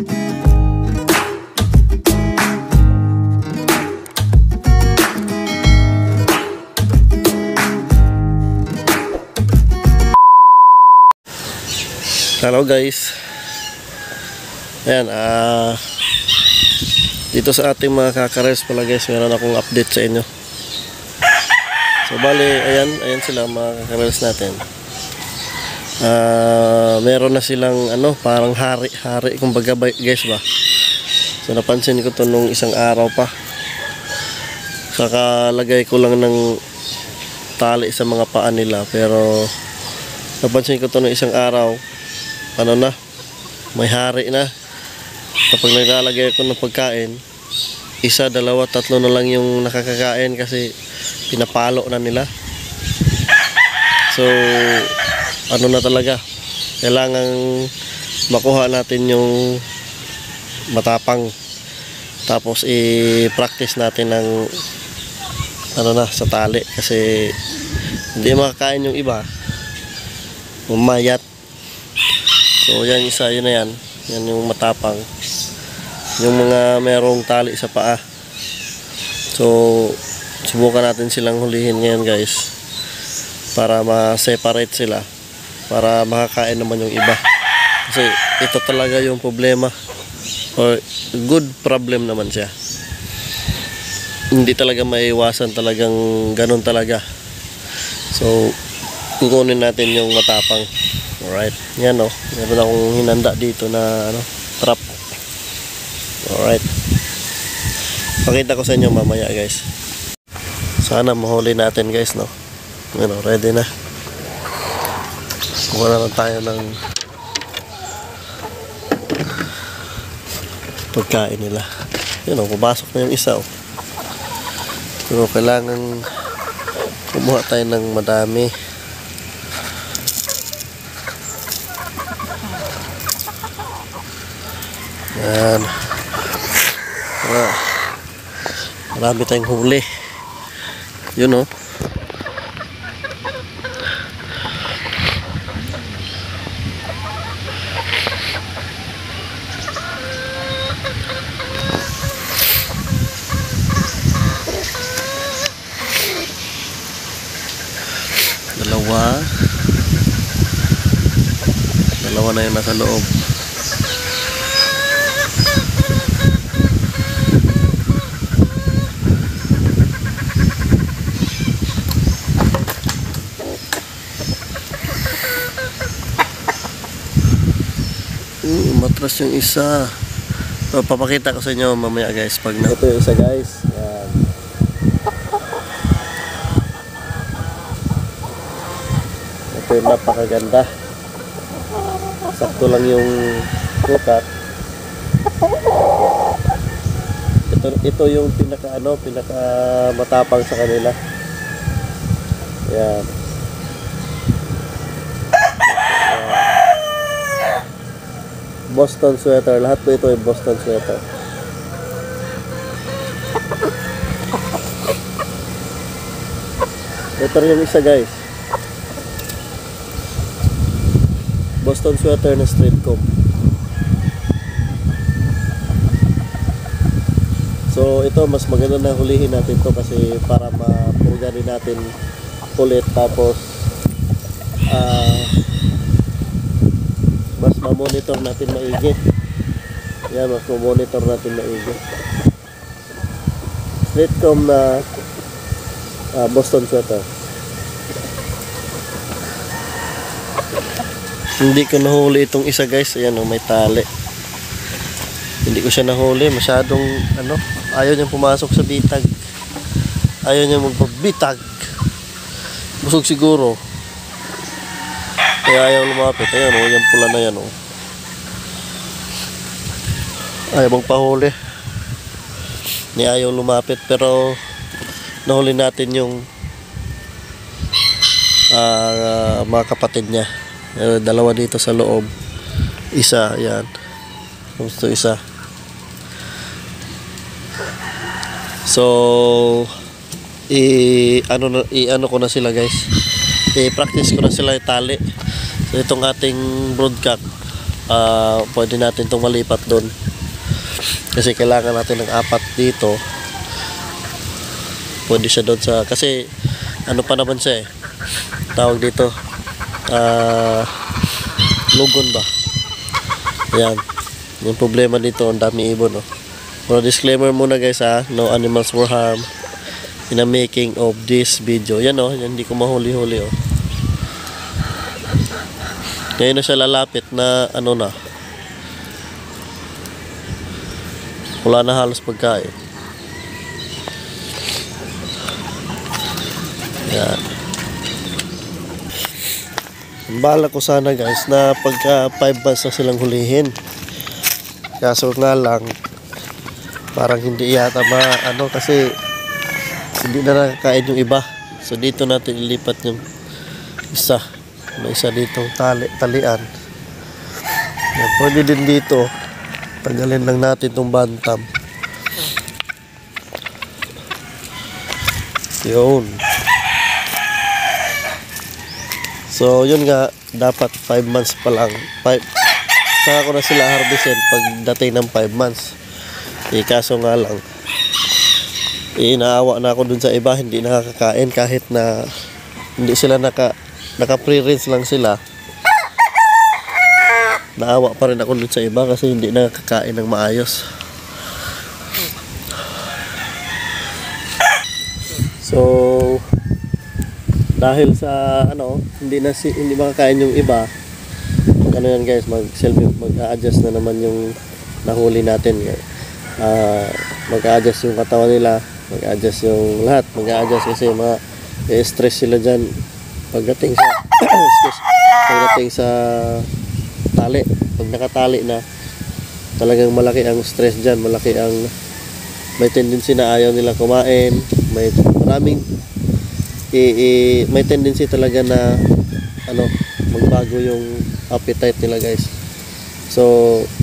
Hello guys. Ayan, dito sa ating mga kakares pala guys, meron akong update sa inyo. So bali, ayan sila mga kakares natin. Meron na silang parang hari kumbaga guys ba. So napansin ko to nung isang araw pa. Kakalagay ko lang ng tali sa mga paa nila, pero napansin ko to nung isang araw, may hari na. Kapag naglalagay ako ng pagkain, isa, dalawa, tatlo na lang yung nakakakain kasi pinapalo na nila. So na talaga, kailangan makuha natin yung matapang, tapos i-practice natin ng sa tali, kasi hindi makakain yung iba, umayat. So yan isa, yun na yan yung matapang, yung mga merong tali sa paa. So subukan natin silang hulihin ngayon guys, para ma-separate sila, para makakain naman yung iba. Kasi ito talaga yung problema, or good problem naman siya. Hindi talaga maiwasan, talagang ganun talaga. So kukunin natin yung matapang. Alright, yan meron akong hinanda dito na trap. Alright, pakita ko sa inyo mamaya guys. Sana mahuli natin guys, ready na. Kuha na lang tayo ng pagkain nila. Pumasok na yung isa pero kailangan kumuha tayo ng madami. Yan. Marami tayong huli. Yun dalawa na yung nasa loob. Matras yung isa. So, papakita ko sa inyo mamaya guys pag ito yung isa guys. Yan. Ito yung napakaganda. Sakto lang yung kukat. Ito yung pinaka matapang sa kanila. Yan. Boston sweater, lahat po ito ay Boston sweater. Ito rin yung isa guys, Boston sweater na straight comb. So ito mas maganda na hulihin natin to, kasi para mapurga rin natin ulit, tapos mas ma-monitor natin maigi. Yan, mas ma-monitor natin maigi. Straight comb na Boston sweater. Hindi ko nahuli itong isa guys. Ayan may tali. Hindi ko siya nahuli. Masyadong ayaw niyang pumasok sa bitag. Ayaw niyang magpabitag. Busog siguro. Kaya ayaw lumapit. Ayan yung pula na yan ayaw mong pahuli. Ni ayaw lumapit, pero nahuli natin yung mga kapatid niya. Dalawa dito sa loob. Isa, ayan. Gusto isa. So i-ano ko na sila guys. I-practice ko na sila itali. So itong ating broadcock, pwede natin itong malipat doon. Kasi kailangan natin ng 4 dito. Pwede siya doon sa, kasi ano pa naman siya tawag dito, lugon ba. Ayan, yung problema dito, ang dami ibon, no? Pero disclaimer muna guys, no animals were harmed in the making of this video. Yan, yan, hindi ko mahuli-huli, ngayon na siya lalapit na ano na, wala na halos pagkain. Yan. Ang bala ko sana guys na pagka 5 months na silang hulihin. Kaso nga lang parang hindi yata kasi hindi na nakakain yung iba. So dito natin ilipat yung isa. May isa ditong talian. Yan, pwede din dito. Tagalin lang natin itong bantam. Yun. So yun nga, dapat 5 months pa lang. Saka ko na sila harvestin pagdating ng 5 months. Kaso nga lang, inaawa na ako dun sa iba, hindi nakakakain kahit na hindi sila naka pre-rinse lang sila. Naawa pa rin ako dun sa iba kasi hindi nakakakain ng maayos. So dahil sa hindi makakain yung iba, yan guys, mag-a-adjust na naman yung nahuli natin. Mag-a-adjust yung katawan nila, mag-a-adjust yung lahat, mag-a-adjust kasi stress sila dyan pagdating sa tali. Pag nakatali na, talagang malaki ang stress dyan, may tendency na ayaw nila kumain, may tendency talaga na magbago yung appetite nila guys. So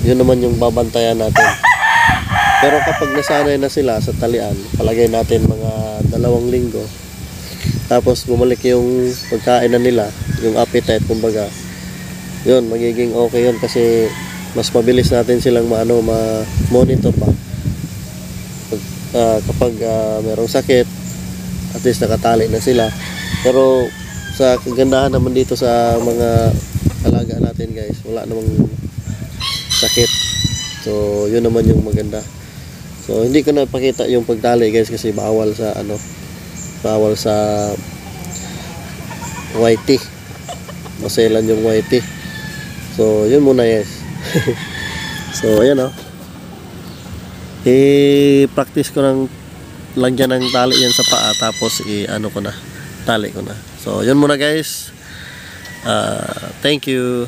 yun naman yung babantayan natin. Pero kapag nasanay na sila sa talian, palagay natin mga 2 linggo, tapos bumalik yung pagkain na nila, yung appetite kumbaga, yun, magiging okay yun kasi mas mabilis natin silang ma-monitor pa. Kapag merong sakit, at least nakatali na sila. Pero sa kagandahan naman dito sa mga alaga natin guys, wala namang sakit. So yun naman yung maganda. So hindi ko na pakita yung pagtali guys kasi bawal sa whitey. Maselan yung whitey. So yun muna guys. So ayan i-practice ko ng lagyan ng tali yan sa paa, tapos tali ko na. So yun muna guys. Thank you.